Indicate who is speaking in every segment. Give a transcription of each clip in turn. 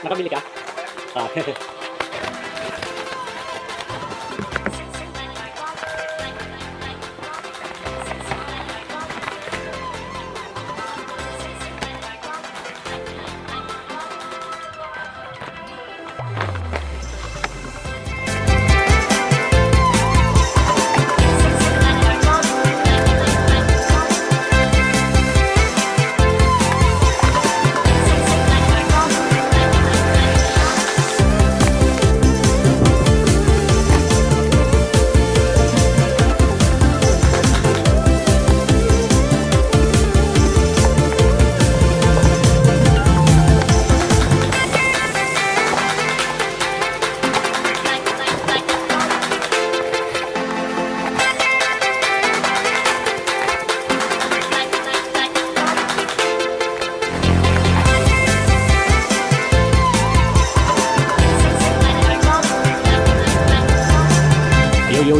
Speaker 1: Nakabili ka? Ah.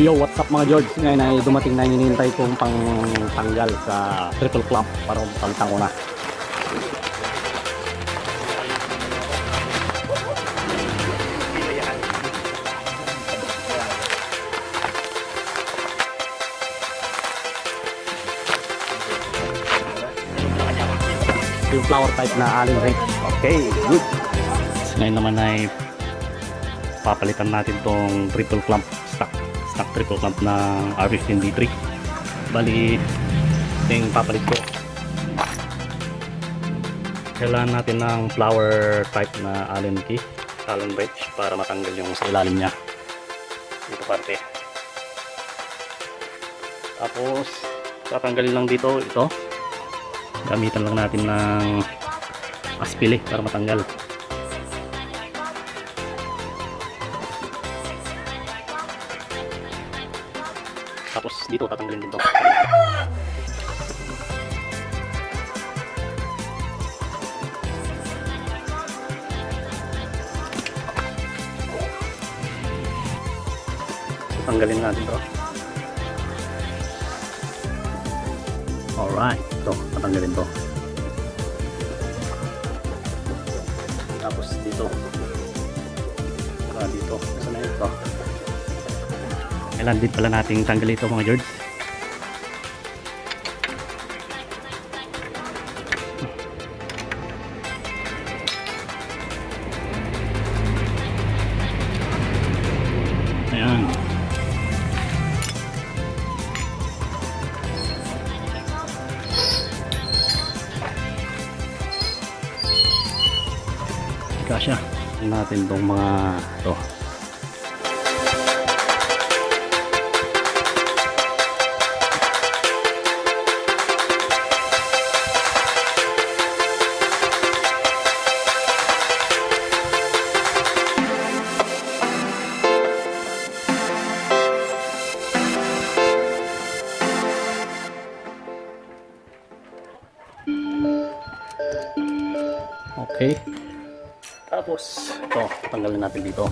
Speaker 1: Yo, what's up mga George? Ngayon ay dumating na yung hinihintay kong pangtanggal sa triple clamp para palitan ko na. Yung flower type na Allen ring. Okay, good. So, ngayon naman ay papalitan natin tong triple clamp stock triple clamp ng R15D3. Bali yung papalit ko, kailangan natin ng flower type na Allen key, Allen wrench, para matanggal yung sa ilalim nya dito parte. Tapos tatanggalin lang dito ito, gamitan lang natin ng aspili para matanggal. Tapos dito tatanggalin din to. Tanggalin natin to. Alright, ito tatanggalin to. Tapos dito. Dito. Saan na ito? Kailan din pala nating tanggalin ito mga George. Ayan. Kasya natin itong mga ito. Okay. Tapos ito, tanggalin natin dito.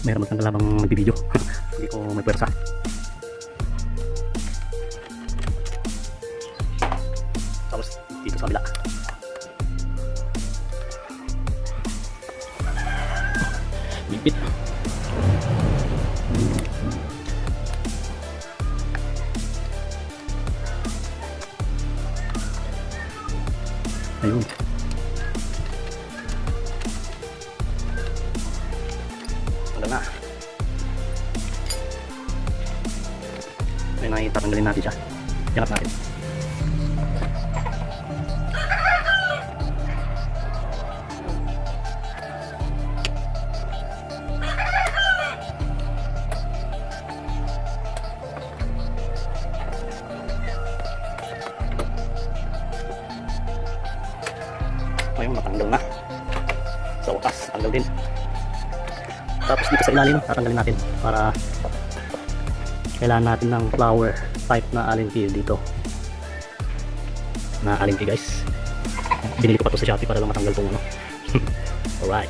Speaker 1: Mayroon magtanggal habang nagbibideo. Hindi ko may pwersa. Tapos dito sa kabila. Bipit. Ayun. Tanggal na. Ayun na, tatanggalin natin siya. Yangat natin. Ayun, matanggal na. Sa wakas, tanggal din. Tapos dito sa ilalim, tatanggalin natin para kailangan natin ng flower type na Allen key dito. Na Allen key guys. Binili ko pa to sa Shopee para lang matanggal tong ano. Alright.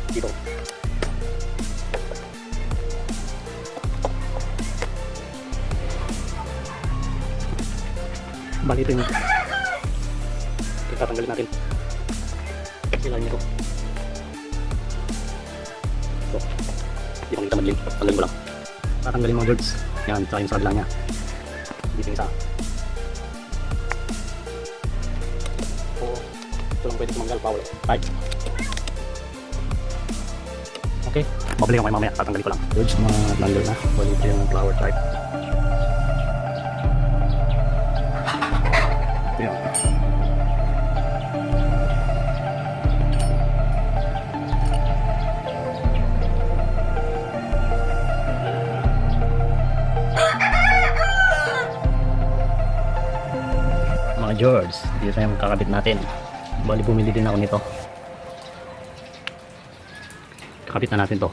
Speaker 1: Dito. Bali ito yung tatanggalin natin. Ilalim nito. So, hindi ko kita madilim. Tanggalin ko lang. Tatanggalin mo, George. Yan, tsaka yung sa kabila niya. Dito yung isa. Oo. Ito lang pwede tumanggal, Paul. Right. Okay. Babalik ako kayo mamaya. Tatanggalin ko lang. George, matanggal na. Bali ito yung flower type. Ito yun. Mga George, dito na yung kakabit natin. Bali bumili din ako nito. Kakabit na natin to.